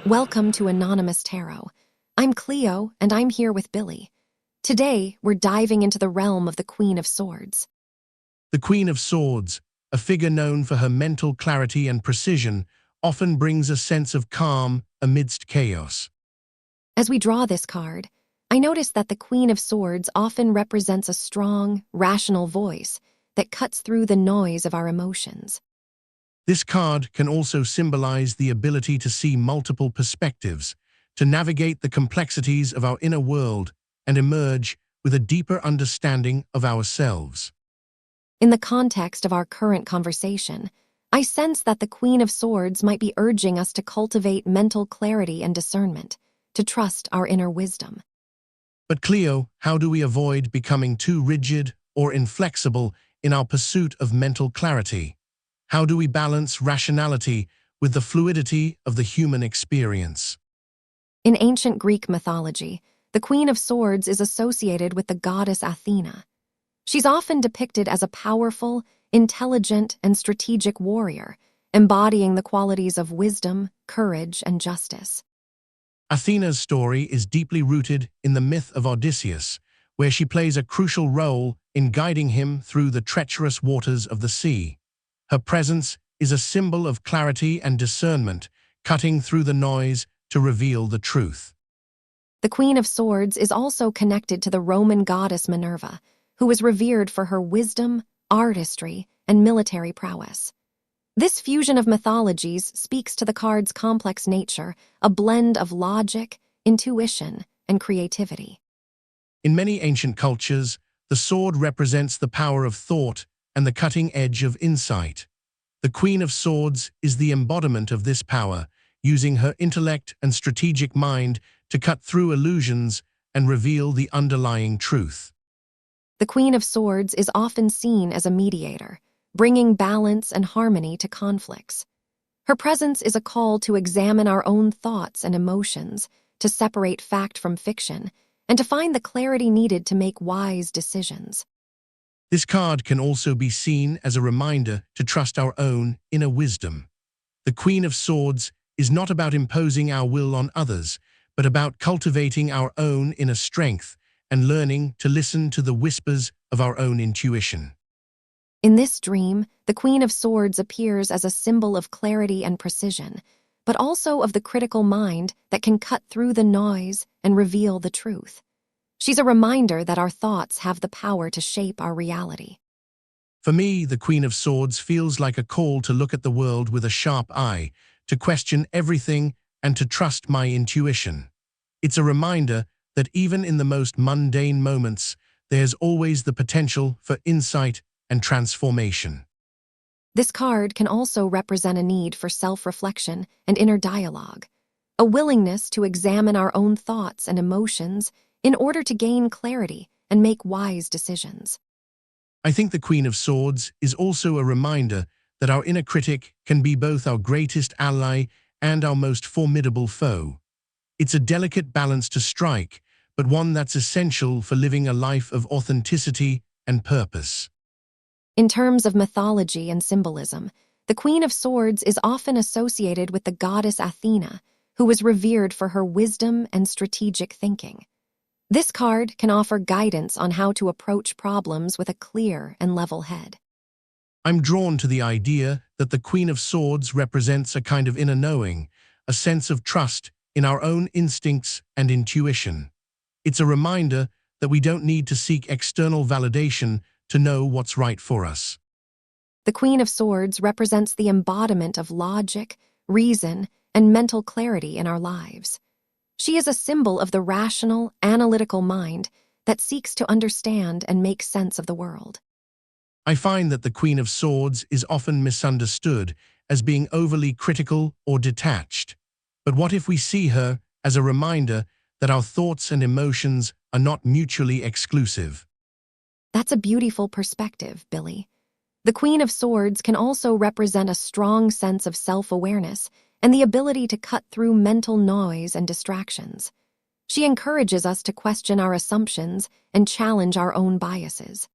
Welcome to Anonymous Tarot. I'm Cleo, and I'm here with Billie. Today, we're diving into the realm of the Queen of Swords. The Queen of Swords, a figure known for her mental clarity and precision, often brings a sense of calm amidst chaos. As we draw this card, I notice that the Queen of Swords often represents a strong, rational voice that cuts through the noise of our emotions. This card can also symbolize the ability to see multiple perspectives, to navigate the complexities of our inner world, and emerge with a deeper understanding of ourselves. In the context of our current conversation, I sense that the Queen of Swords might be urging us to cultivate mental clarity and discernment, to trust our inner wisdom. But Cleo, how do we avoid becoming too rigid or inflexible in our pursuit of mental clarity? How do we balance rationality with the fluidity of the human experience? In ancient Greek mythology, the Queen of Swords is associated with the goddess Athena. She's often depicted as a powerful, intelligent, and strategic warrior, embodying the qualities of wisdom, courage, and justice. Athena's story is deeply rooted in the myth of Odysseus, where she plays a crucial role in guiding him through the treacherous waters of the sea. Her presence is a symbol of clarity and discernment, cutting through the noise to reveal the truth. The Queen of Swords is also connected to the Roman goddess Minerva, who was revered for her wisdom, artistry, and military prowess. This fusion of mythologies speaks to the card's complex nature, a blend of logic, intuition, and creativity. In many ancient cultures, the sword represents the power of thought and the cutting edge of insight. The Queen of Swords is the embodiment of this power, using her intellect and strategic mind to cut through illusions and reveal the underlying truth. The Queen of Swords is often seen as a mediator, bringing balance and harmony to conflicts. Her presence is a call to examine our own thoughts and emotions, to separate fact from fiction, and to find the clarity needed to make wise decisions. This card can also be seen as a reminder to trust our own inner wisdom. The Queen of Swords is not about imposing our will on others, but about cultivating our own inner strength and learning to listen to the whispers of our own intuition. In this dream, the Queen of Swords appears as a symbol of clarity and precision, but also of the critical mind that can cut through the noise and reveal the truth. She's a reminder that our thoughts have the power to shape our reality. For me, the Queen of Swords feels like a call to look at the world with a sharp eye, to question everything and to trust my intuition. It's a reminder that even in the most mundane moments, there's always the potential for insight and transformation. This card can also represent a need for self-reflection and inner dialogue, a willingness to examine our own thoughts and emotions in order to gain clarity and make wise decisions. I think the Queen of Swords is also a reminder that our inner critic can be both our greatest ally and our most formidable foe. It's a delicate balance to strike, but one that's essential for living a life of authenticity and purpose. In terms of mythology and symbolism, the Queen of Swords is often associated with the goddess Athena, who was revered for her wisdom and strategic thinking. This card can offer guidance on how to approach problems with a clear and level head. I'm drawn to the idea that the Queen of Swords represents a kind of inner knowing, a sense of trust in our own instincts and intuition. It's a reminder that we don't need to seek external validation to know what's right for us. The Queen of Swords represents the embodiment of logic, reason, and mental clarity in our lives. She is a symbol of the rational, analytical mind that seeks to understand and make sense of the world. I find that the Queen of Swords is often misunderstood as being overly critical or detached. But what if we see her as a reminder that our thoughts and emotions are not mutually exclusive? That's a beautiful perspective, Billie. The Queen of Swords can also represent a strong sense of self-awareness and the ability to cut through mental noise and distractions. She encourages us to question our assumptions and challenge our own biases.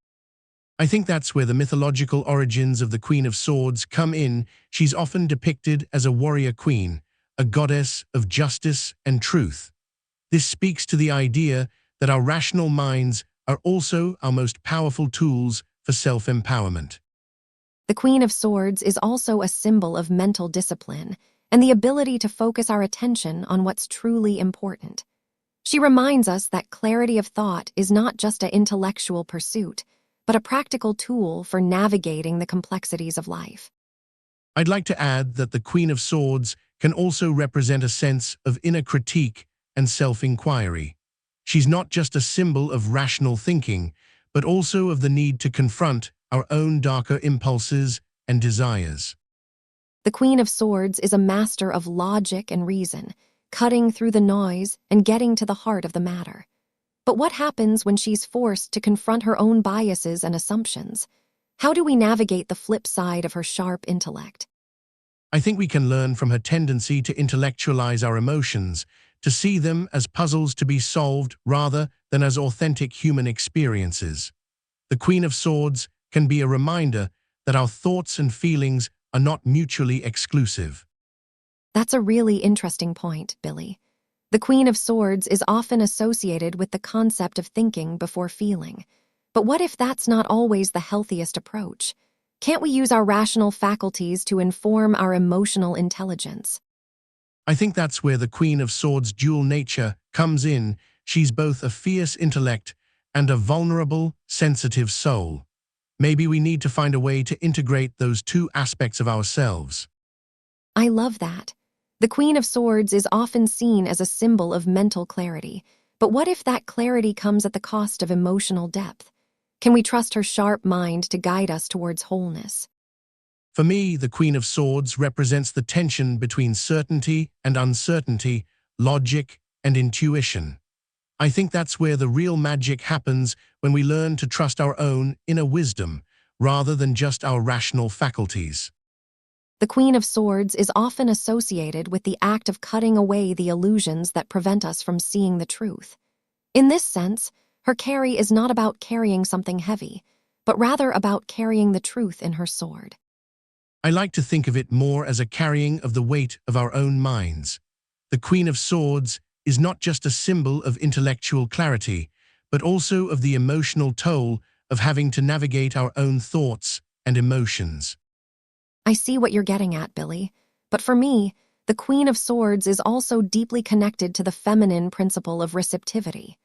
I think that's where the mythological origins of the Queen of Swords come in. She's often depicted as a warrior queen, a goddess of justice and truth. This speaks to the idea that our rational minds are also our most powerful tools for self-empowerment. The Queen of Swords is also a symbol of mental discipline and the ability to focus our attention on what's truly important. She reminds us that clarity of thought is not just an intellectual pursuit, but a practical tool for navigating the complexities of life. I'd like to add that the Queen of Swords can also represent a sense of inner critique and self-inquiry. She's not just a symbol of rational thinking, but also of the need to confront our own darker impulses and desires. The Queen of Swords is a master of logic and reason, cutting through the noise and getting to the heart of the matter. But what happens when she's forced to confront her own biases and assumptions? How do we navigate the flip side of her sharp intellect? I think we can learn from her tendency to intellectualize our emotions, to see them as puzzles to be solved rather than as authentic human experiences. The Queen of Swords can be a reminder that our thoughts and feelings are not mutually exclusive. That's a really interesting point, Billie. The Queen of Swords is often associated with the concept of thinking before feeling. But what if that's not always the healthiest approach? Can't we use our rational faculties to inform our emotional intelligence? I think that's where the Queen of Swords' dual nature comes in. She's both a fierce intellect and a vulnerable, sensitive soul. Maybe we need to find a way to integrate those two aspects of ourselves. I love that. The Queen of Swords is often seen as a symbol of mental clarity. But what if that clarity comes at the cost of emotional depth? Can we trust her sharp mind to guide us towards wholeness? For me, the Queen of Swords represents the tension between certainty and uncertainty, logic and intuition. I think that's where the real magic happens, when we learn to trust our own inner wisdom rather than just our rational faculties. The Queen of Swords is often associated with the act of cutting away the illusions that prevent us from seeing the truth. In this sense, her carry is not about carrying something heavy, but rather about carrying the truth in her sword. I like to think of it more as a carrying of the weight of our own minds. The Queen of Swords is not just a symbol of intellectual clarity, but also of the emotional toll of having to navigate our own thoughts and emotions. I see what you're getting at, Billie. But for me, the Queen of Swords is also deeply connected to the feminine principle of receptivity.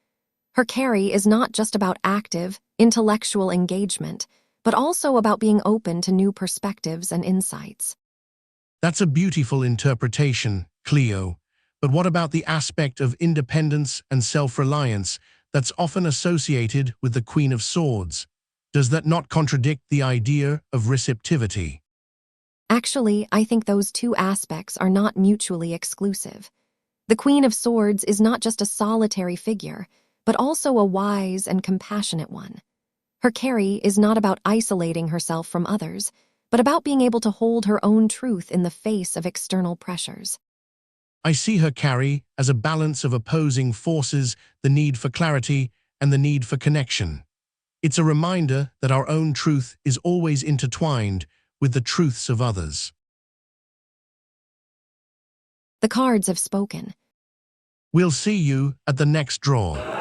Her carry is not just about active, intellectual engagement, but also about being open to new perspectives and insights. That's a beautiful interpretation, Kleo. But what about the aspect of independence and self-reliance that's often associated with the Queen of Swords? Does that not contradict the idea of receptivity? Actually, I think those two aspects are not mutually exclusive. The Queen of Swords is not just a solitary figure, but also a wise and compassionate one. Her carry is not about isolating herself from others, but about being able to hold her own truth in the face of external pressures. I see her carry as a balance of opposing forces, the need for clarity and the need for connection. It's a reminder that our own truth is always intertwined with the truths of others. The cards have spoken. We'll see you at the next draw.